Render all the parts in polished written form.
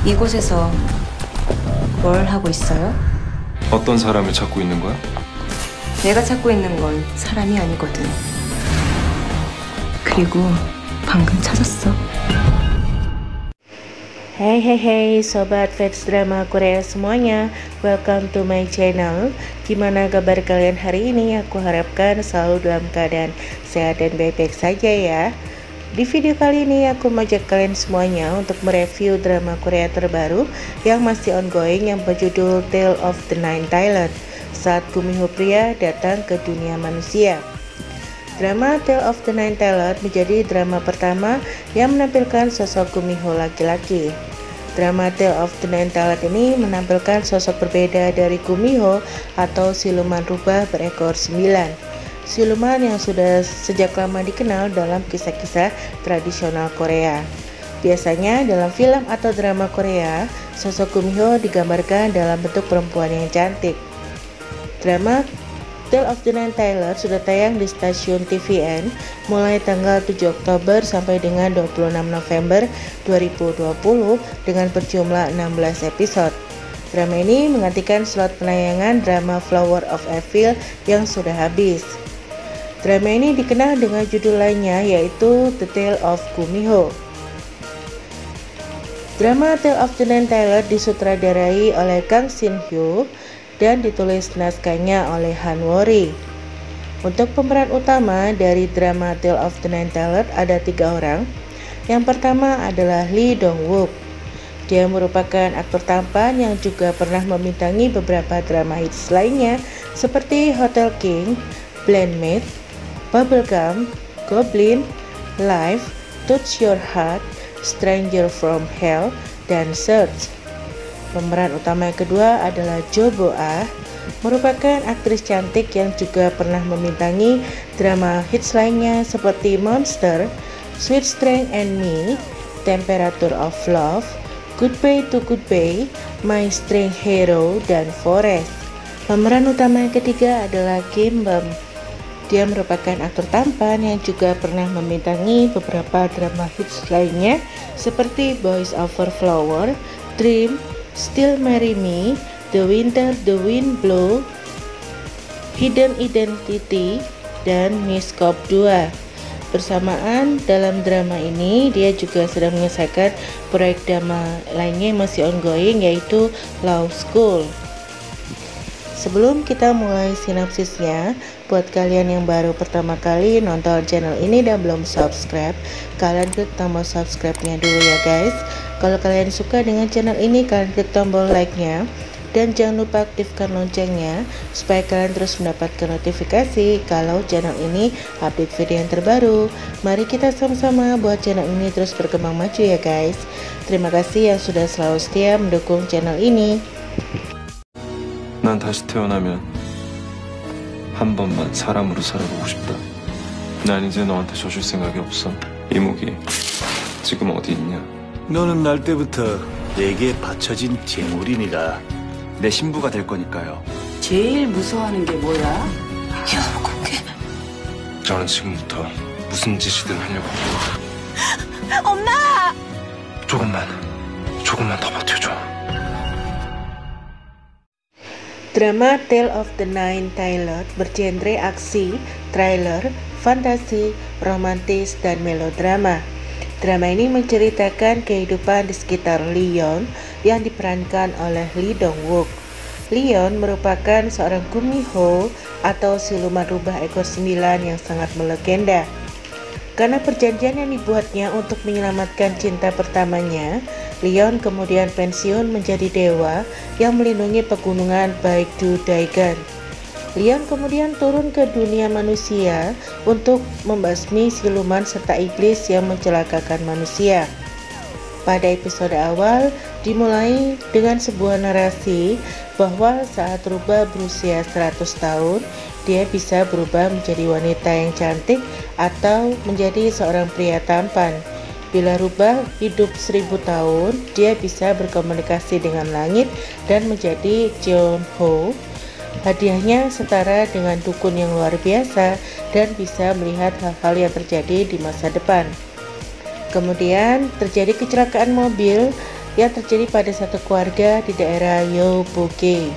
이곳에서 뭘 하고 있어요? 어떤 사람을 찾고 있는 거야? 내가 찾고 있는 건 사람이 아니거든. 그리고 방금 찾았어. Hey sobat fans drama Korea semuanya, welcome to my channel. Gimana kabar kalian hari ini? Aku harapkan selalu dalam keadaan sehat dan baik-baik saja ya. Di video kali ini aku mengajak kalian semuanya untuk mereview drama Korea terbaru yang masih ongoing yang berjudul Tale of the Nine Talents, saat Kumiho pria datang ke dunia manusia. Drama Tale of the Nine Talents menjadi drama pertama yang menampilkan sosok Kumiho laki-laki. Drama Tale of the Nine Talents ini menampilkan sosok berbeda dari Kumiho atau siluman rubah berekor 9. Siluman yang sudah sejak lama dikenal dalam kisah-kisah tradisional Korea. Biasanya dalam film atau drama Korea, sosok Kumiho digambarkan dalam bentuk perempuan yang cantik. Drama Tale of the Nine Talents sudah tayang di stasiun TVN mulai tanggal 7 Oktober sampai dengan 26 November 2020 dengan berjumlah 16 episode. Drama ini menggantikan slot penayangan drama Flower of Evil yang sudah habis. Drama ini dikenal dengan judul lainnya yaitu The Tale of Kumiho. Drama Tale of the Nine Talents disutradarai oleh Kang Shin Hyo dan ditulis naskahnya oleh Han Wori. Untuk pemeran utama dari drama Tale of the Nine Talents ada 3 orang. Yang pertama adalah Lee Dong Wook. Dia merupakan aktor tampan yang juga pernah membintangi beberapa drama hits lainnya seperti Hotel King, Blendmaid, Bubblegum, Goblin, Life, Touch Your Heart, Stranger from Hell, dan Search. Pemeran utama yang kedua adalah Jo Bo-ah, merupakan aktris cantik yang juga pernah membintangi drama hits lainnya seperti Monster, Sweet Strength and Me, Temperature of Love, Goodbye to Goodbye, My Strength Hero, dan Forest. Pemeran utama yang ketiga adalah Kim Bum. Dia merupakan aktor tampan yang juga pernah membintangi beberapa drama hits lainnya seperti Boys Over Flower, Dream, Still Marry Me, The Winter the Wind Blow, Hidden Identity, dan Miss Cop 2. Bersamaan dalam drama ini, dia juga sedang menyelesaikan proyek drama lainnya yang masih ongoing yaitu Law School. Sebelum kita mulai sinopsisnya, buat kalian yang baru pertama kali nonton channel ini dan belum subscribe, kalian klik tombol subscribe-nya dulu ya guys. Kalau kalian suka dengan channel ini, kalian klik tombol like-nya. Dan jangan lupa aktifkan loncengnya, supaya kalian terus mendapatkan notifikasi kalau channel ini update video yang terbaru. Mari kita sama-sama buat channel ini terus berkembang maju ya guys. Terima kasih yang sudah selalu setia mendukung channel ini. 난 다시 태어나면 한 번만 사람으로 살아보고 싶다. 난 이제 너한테 져줄 생각이 없어. 이무기, 지금 어디 있냐? 너는 날 때부터 내게 바쳐진 재물이니라. 내 신부가 될 거니까요. 제일 무서워하는 게 뭐야? 저는 지금부터 무슨 짓이든 하려고 합니다. 엄마! 조금만 더 버텨줘. Drama Tale of the Nine Talents bergenre aksi, thriller, fantasi, romantis, dan melodrama. Drama ini menceritakan kehidupan di sekitar Leon yang diperankan oleh Lee Dong Wook. Leon merupakan seorang Kumiho atau siluman rubah ekor 9 yang sangat melegenda. Karena perjanjian yang dibuatnya untuk menyelamatkan cinta pertamanya, Leon kemudian pensiun menjadi dewa yang melindungi pegunungan Baekdu Daegan. Leon kemudian turun ke dunia manusia untuk membasmi siluman serta iblis yang mencelakakan manusia. Pada episode awal dimulai dengan sebuah narasi bahwa saat rubah berusia 100 tahun, dia bisa berubah menjadi wanita yang cantik atau menjadi seorang pria tampan. Bila rubah hidup 1000 tahun, dia bisa berkomunikasi dengan langit dan menjadi Jeonho. Hadiahnya setara dengan dukun yang luar biasa dan bisa melihat hal-hal yang terjadi di masa depan. Kemudian terjadi kecelakaan mobil yang terjadi pada satu keluarga di daerah Yoboge.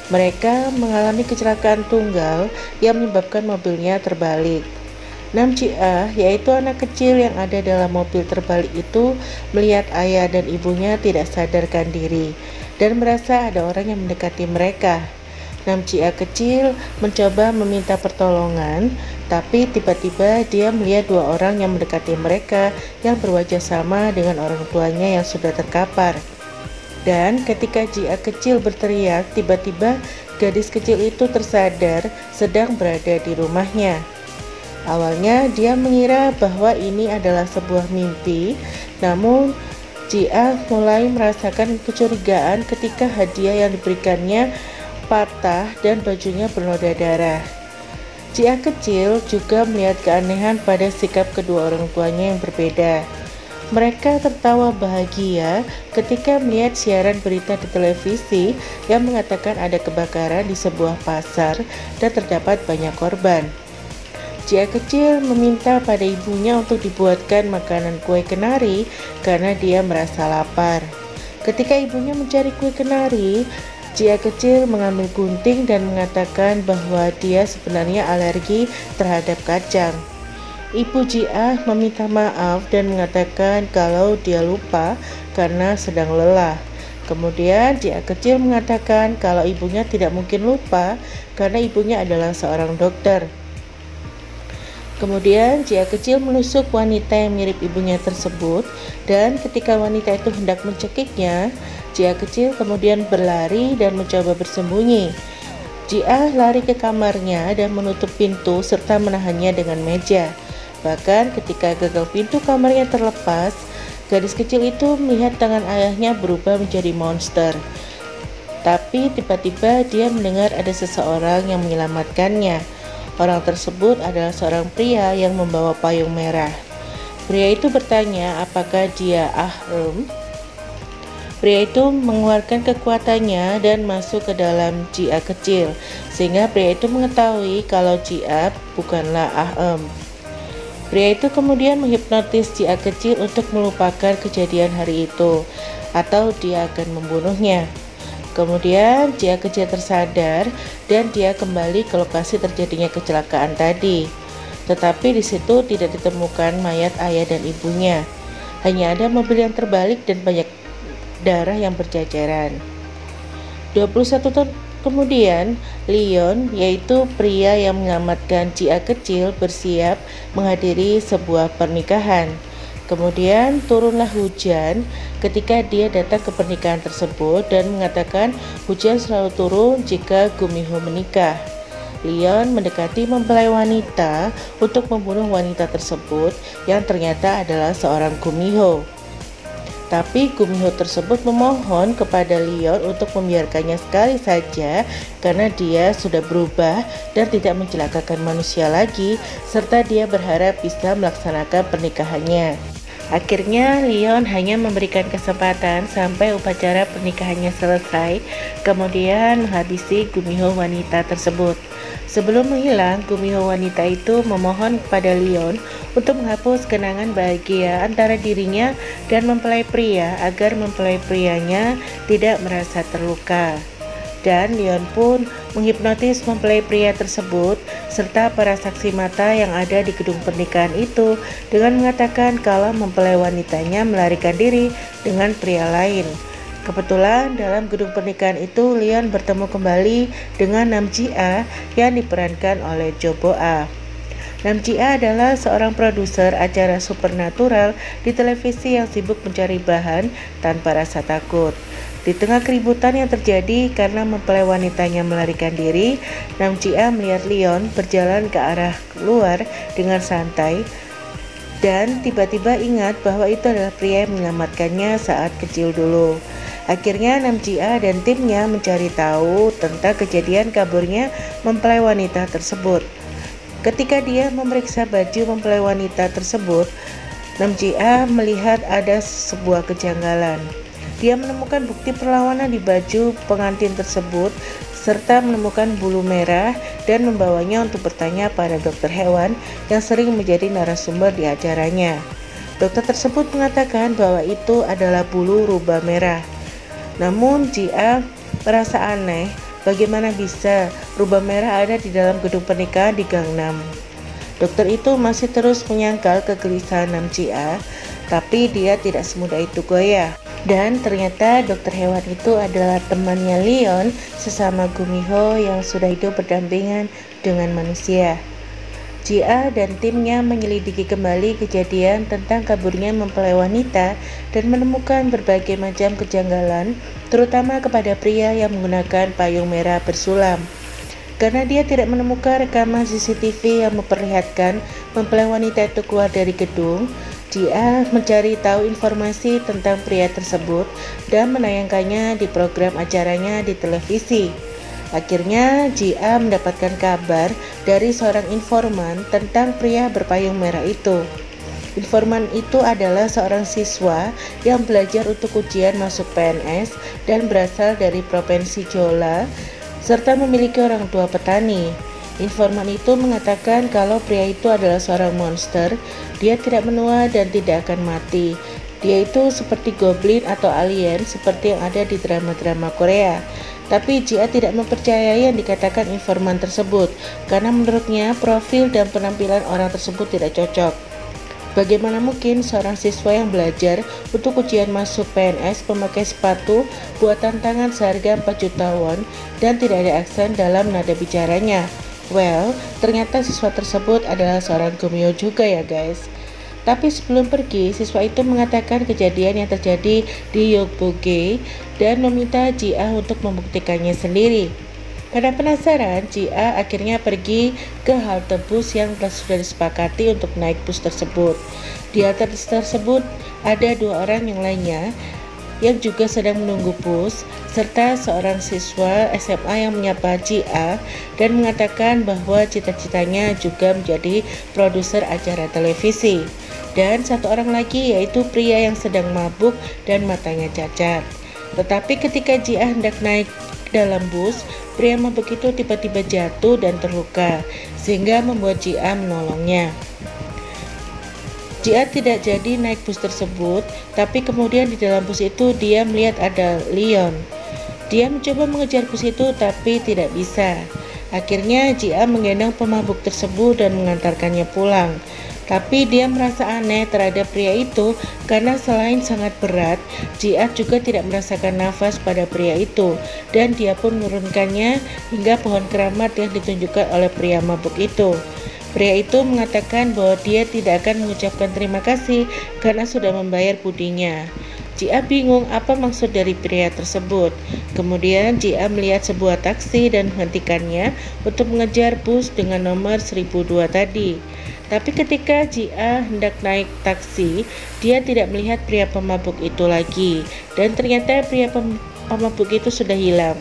Mereka mengalami kecelakaan tunggal yang menyebabkan mobilnya terbalik. Namji-ah, yaitu anak kecil yang ada dalam mobil terbalik itu, melihat ayah dan ibunya tidak sadarkan diri dan merasa ada orang yang mendekati mereka. Namji-ah kecil mencoba meminta pertolongan, tapi tiba-tiba dia melihat dua orang yang mendekati mereka yang berwajah sama dengan orang tuanya yang sudah terkapar. Dan ketika Ji-ah kecil berteriak, tiba-tiba gadis kecil itu tersadar sedang berada di rumahnya. Awalnya dia mengira bahwa ini adalah sebuah mimpi, namun Ji-ah mulai merasakan kecurigaan ketika hadiah yang diberikannya patah dan bajunya bernoda darah. Ji-ah kecil juga melihat keanehan pada sikap kedua orang tuanya yang berbeda. Mereka tertawa bahagia ketika melihat siaran berita di televisi yang mengatakan ada kebakaran di sebuah pasar dan terdapat banyak korban. Ji-ah kecil meminta pada ibunya untuk dibuatkan makanan kue kenari karena dia merasa lapar. Ketika ibunya mencari kue kenari, Ji-ah kecil mengambil gunting dan mengatakan bahwa dia sebenarnya alergi terhadap kacang. Ibu Ji-ah meminta maaf dan mengatakan kalau dia lupa karena sedang lelah. Kemudian Ji-ah kecil mengatakan kalau ibunya tidak mungkin lupa karena ibunya adalah seorang dokter. Kemudian Ji-ah kecil menusuk wanita yang mirip ibunya tersebut, dan ketika wanita itu hendak mencekiknya, Ji-ah kecil kemudian berlari dan mencoba bersembunyi. Ji-ah lari ke kamarnya dan menutup pintu serta menahannya dengan meja. Bahkan ketika gagang pintu kamarnya terlepas, gadis kecil itu melihat tangan ayahnya berubah menjadi monster. Tapi tiba-tiba dia mendengar ada seseorang yang menyelamatkannya. Orang tersebut adalah seorang pria yang membawa payung merah. Pria itu bertanya apakah dia Ahm. Pria itu mengeluarkan kekuatannya dan masuk ke dalam Ji-ah kecil, sehingga pria itu mengetahui kalau Ji-ah bukanlah Ahm. Pria itu kemudian menghipnotis Ji-ah kecil untuk melupakan kejadian hari itu, atau dia akan membunuhnya. Kemudian Ji-ah kecil tersadar dan dia kembali ke lokasi terjadinya kecelakaan tadi. Tetapi di situ tidak ditemukan mayat ayah dan ibunya. Hanya ada mobil yang terbalik dan banyak darah yang berjajaran. 21 tahun kemudian, Leon, yaitu pria yang menyelamatkan Ji-ah kecil, bersiap menghadiri sebuah pernikahan. Kemudian turunlah hujan ketika dia datang ke pernikahan tersebut dan mengatakan hujan selalu turun jika Gumiho menikah. Leon mendekati mempelai wanita untuk membunuh wanita tersebut yang ternyata adalah seorang Gumiho. Tapi Gumiho tersebut memohon kepada Leon untuk membiarkannya sekali saja karena dia sudah berubah dan tidak mencelakakan manusia lagi, serta dia berharap bisa melaksanakan pernikahannya. Akhirnya Leon hanya memberikan kesempatan sampai upacara pernikahannya selesai, kemudian menghabisi Gumiho wanita tersebut. Sebelum menghilang, Gumiho wanita itu memohon kepada Leon untuk menghapus kenangan bahagia antara dirinya dan mempelai pria agar mempelai prianya tidak merasa terluka. Dan Leon pun menghipnotis mempelai pria tersebut serta para saksi mata yang ada di gedung pernikahan itu dengan mengatakan kalau mempelai wanitanya melarikan diri dengan pria lain. Kebetulan dalam gedung pernikahan itu Leon bertemu kembali dengan Namji-ah yang diperankan oleh Jo Bo-ah. Namji-ah adalah seorang produser acara supernatural di televisi yang sibuk mencari bahan tanpa rasa takut. Di tengah keributan yang terjadi karena mempelai wanitanya melarikan diri, Namji-ah melihat Leon berjalan ke arah luar dengan santai dan tiba-tiba ingat bahwa itu adalah pria yang menyelamatkannya saat kecil dulu. Akhirnya Namji-ah dan timnya mencari tahu tentang kejadian kaburnya mempelai wanita tersebut. Ketika dia memeriksa baju mempelai wanita tersebut, Namji-ah melihat ada sebuah kejanggalan. Dia menemukan bukti perlawanan di baju pengantin tersebut serta menemukan bulu merah dan membawanya untuk bertanya pada dokter hewan yang sering menjadi narasumber di acaranya. Dokter tersebut mengatakan bahwa itu adalah bulu rubah merah. Namun Jia merasa aneh, bagaimana bisa rubah merah ada di dalam gedung pernikahan di Gangnam. Dokter itu masih terus menyangkal kegelisahan Nam Jia, tapi dia tidak semudah itu goyah. Dan ternyata dokter hewan itu adalah temannya Leon, sesama Gumiho yang sudah hidup berdampingan dengan manusia. Jia dan timnya menyelidiki kembali kejadian tentang kaburnya mempelai wanita dan menemukan berbagai macam kejanggalan, terutama kepada pria yang menggunakan payung merah bersulam. Karena dia tidak menemukan rekaman CCTV yang memperlihatkan mempelai wanita itu keluar dari gedung, Jia mencari tahu informasi tentang pria tersebut dan menayangkannya di program acaranya di televisi. Akhirnya Jia mendapatkan kabar dari seorang informan tentang pria berpayung merah itu. Informan itu adalah seorang siswa yang belajar untuk ujian masuk PNS dan berasal dari provinsi Jeolla serta memiliki orang tua petani. Informan itu mengatakan kalau pria itu adalah seorang monster, dia tidak menua dan tidak akan mati. Dia itu seperti goblin atau alien seperti yang ada di drama-drama Korea. Tapi Jia tidak mempercayai yang dikatakan informan tersebut karena menurutnya profil dan penampilan orang tersebut tidak cocok. Bagaimana mungkin seorang siswa yang belajar untuk ujian masuk PNS memakai sepatu buatan tangan seharga 4 juta won dan tidak ada aksen dalam nada bicaranya? Well, ternyata siswa tersebut adalah seorang Gumiho juga ya guys. Tapi sebelum pergi, siswa itu mengatakan kejadian yang terjadi di Yokboge dan meminta Jia untuk membuktikannya sendiri. Karena penasaran, Jia akhirnya pergi ke halte bus yang sudah disepakati untuk naik bus tersebut. Di halte bus tersebut ada 2 orang yang lainnya yang juga sedang menunggu bus, serta seorang siswa SMA yang menyapa Jia dan mengatakan bahwa cita-citanya juga menjadi produser acara televisi. Dan 1 orang lagi yaitu pria yang sedang mabuk dan matanya cacat. Tetapi ketika Jia hendak naik dalam bus, pria mabuk itu tiba-tiba jatuh dan terluka, sehingga membuat Jia menolongnya. Jia tidak jadi naik bus tersebut, tapi kemudian di dalam bus itu dia melihat ada Leon. Dia mencoba mengejar bus itu tapi tidak bisa. Akhirnya Jia menggendong pemabuk tersebut dan mengantarkannya pulang. Tapi dia merasa aneh terhadap pria itu karena selain sangat berat, Jia juga tidak merasakan nafas pada pria itu dan dia pun menurunkannya hingga pohon keramat yang ditunjukkan oleh pria mabuk itu. Pria itu mengatakan bahwa dia tidak akan mengucapkan terima kasih karena sudah membayar budinya. Jia bingung apa maksud dari pria tersebut. Kemudian Jia melihat sebuah taksi dan menghentikannya untuk mengejar bus dengan nomor 1002 tadi. Tapi ketika Jia hendak naik taksi, dia tidak melihat pria pemabuk itu lagi, dan ternyata pria pemabuk itu sudah hilang.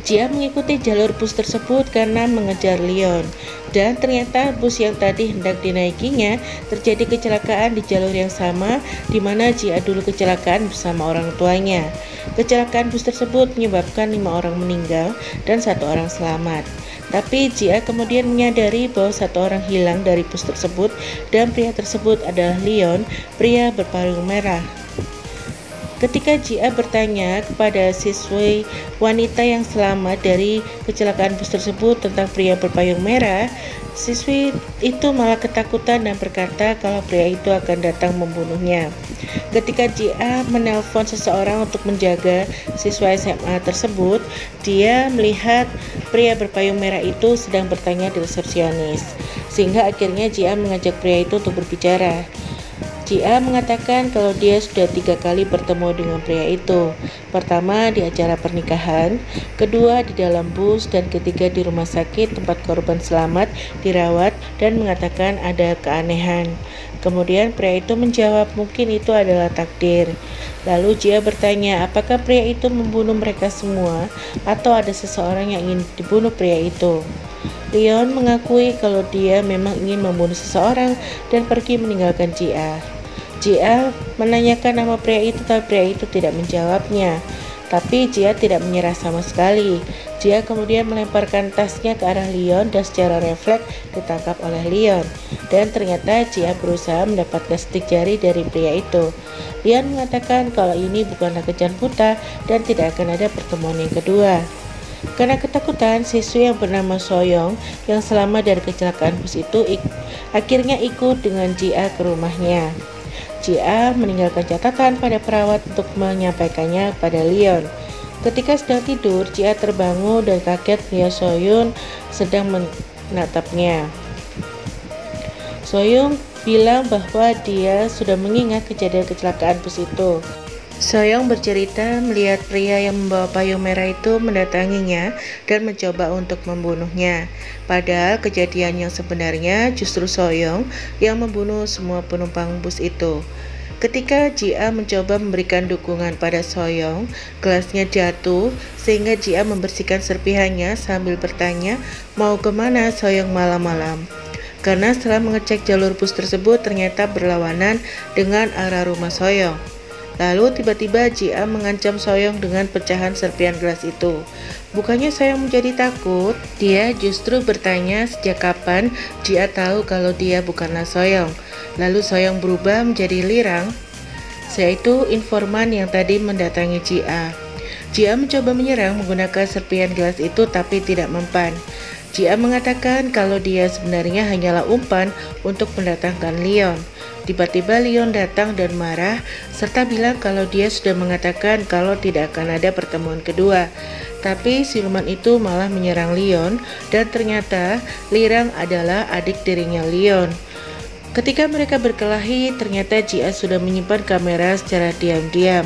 Jia mengikuti jalur bus tersebut karena mengejar Leon, dan ternyata bus yang tadi hendak dinaikinya terjadi kecelakaan di jalur yang sama di mana Jia dulu kecelakaan bersama orang tuanya. Kecelakaan bus tersebut menyebabkan 5 orang meninggal dan 1 orang selamat. Tapi Jia kemudian menyadari bahwa 1 orang hilang dari bus tersebut dan pria tersebut adalah Leon, pria berpayung merah. Ketika Jia bertanya kepada siswi wanita yang selamat dari kecelakaan bus tersebut tentang pria berpayung merah, siswi itu malah ketakutan dan berkata kalau pria itu akan datang membunuhnya. Ketika Jia menelpon seseorang untuk menjaga siswa SMA tersebut, dia melihat pria berpayung merah itu sedang bertanya di resepsionis, sehingga akhirnya Jia mengajak pria itu untuk berbicara. Jia mengatakan kalau dia sudah 3 kali bertemu dengan pria itu. Pertama di acara pernikahan, kedua di dalam bus, dan ketiga di rumah sakit tempat korban selamat dirawat dan mengatakan ada keanehan. Kemudian pria itu menjawab mungkin itu adalah takdir. Lalu Jia bertanya apakah pria itu membunuh mereka semua atau ada seseorang yang ingin dibunuh pria itu. Leon mengakui kalau dia memang ingin membunuh seseorang dan pergi meninggalkan Jia. Jia menanyakan nama pria itu tapi pria itu tidak menjawabnya. Tapi Jia tidak menyerah sama sekali. Jia kemudian melemparkan tasnya ke arah Leon dan secara refleks ditangkap oleh Leon. Dan ternyata Jia berusaha mendapatkan stick jari dari pria itu. Leon mengatakan kalau ini bukanlah kencan buta dan tidak akan ada pertemuan yang kedua. Karena ketakutan, siswi yang bernama Soyoung yang selamat dari kecelakaan bus itu akhirnya ikut dengan Jia ke rumahnya. Jia meninggalkan catatan pada perawat untuk menyampaikannya pada Leon. Ketika sedang tidur, Jia terbangun dan kaget melihat Soyoung sedang menatapnya. Soyoung bilang bahwa dia sudah mengingat kejadian kecelakaan bus itu. Soyoung bercerita melihat pria yang membawa payung merah itu mendatanginya dan mencoba untuk membunuhnya. Padahal kejadian yang sebenarnya justru Soyoung yang membunuh semua penumpang bus itu. Ketika Jia mencoba memberikan dukungan pada Soyoung, gelasnya jatuh sehingga Jia membersihkan serpihannya sambil bertanya mau kemana Soyoung malam-malam. Karena setelah mengecek jalur bus tersebut ternyata berlawanan dengan arah rumah Soyoung. Lalu tiba-tiba Jia mengancam Soyoung dengan pecahan serpihan gelas itu. Bukannya Soyoung menjadi takut, dia justru bertanya sejak kapan Jia tahu kalau dia bukanlah Soyoung. Lalu Soyoung berubah menjadi Lirang, yaitu informan yang tadi mendatangi Jia. Jia mencoba menyerang menggunakan serpihan gelas itu tapi tidak mempan. Jia mengatakan kalau dia sebenarnya hanyalah umpan untuk mendatangkan Leon. Tiba-tiba Leon datang dan marah serta bilang kalau dia sudah mengatakan kalau tidak akan ada pertemuan kedua. Tapi siluman itu malah menyerang Leon dan ternyata Lirang adalah adik tirinya Leon. Ketika mereka berkelahi, ternyata Jia sudah menyimpan kamera secara diam-diam.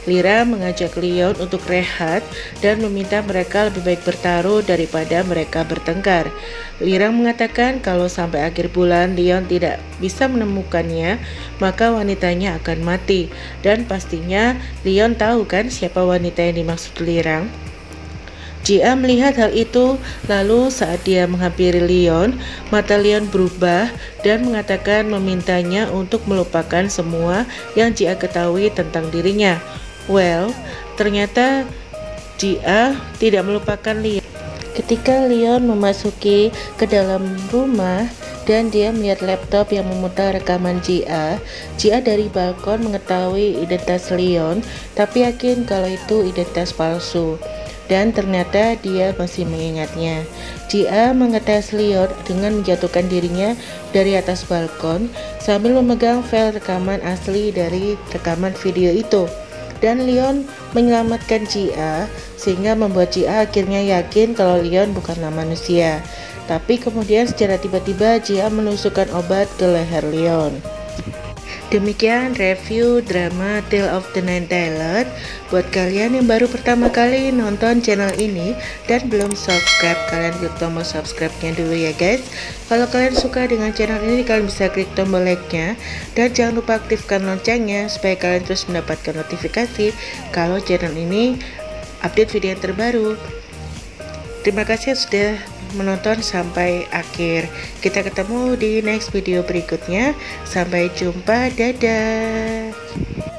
Lira mengajak Leon untuk rehat dan meminta mereka lebih baik bertaruh daripada mereka bertengkar. Lira mengatakan kalau sampai akhir bulan Leon tidak bisa menemukannya, maka wanitanya akan mati. Dan pastinya Leon tahu kan siapa wanita yang dimaksud Lirang? Jia melihat hal itu, lalu saat dia menghampiri Leon, mata Leon berubah dan mengatakan memintanya untuk melupakan semua yang Jia ketahui tentang dirinya. Well, ternyata Jia tidak melupakan Leon. Ketika Leon memasuki ke dalam rumah dan dia melihat laptop yang memutar rekaman Jia dari balkon mengetahui identitas Leon, tapi yakin kalau itu identitas palsu. Dan ternyata dia masih mengingatnya. Jia mengetes Leon dengan menjatuhkan dirinya dari atas balkon sambil memegang file rekaman asli dari rekaman video itu. Dan Leon menyelamatkan Jia sehingga membuat Jia akhirnya yakin kalau Leon bukanlah manusia. Tapi kemudian secara tiba-tiba Jia menusukkan obat ke leher Leon. Demikian review drama Tale of the Nine Tailed. Buat kalian yang baru pertama kali nonton channel ini dan belum subscribe, kalian klik tombol subscribe-nya dulu ya guys. Kalau kalian suka dengan channel ini, kalian bisa klik tombol like-nya dan jangan lupa aktifkan loncengnya supaya kalian terus mendapatkan notifikasi kalau channel ini update video yang terbaru. Terima kasih sudah menonton sampai akhir. Kita ketemu di next video berikutnya. Sampai jumpa, dadah.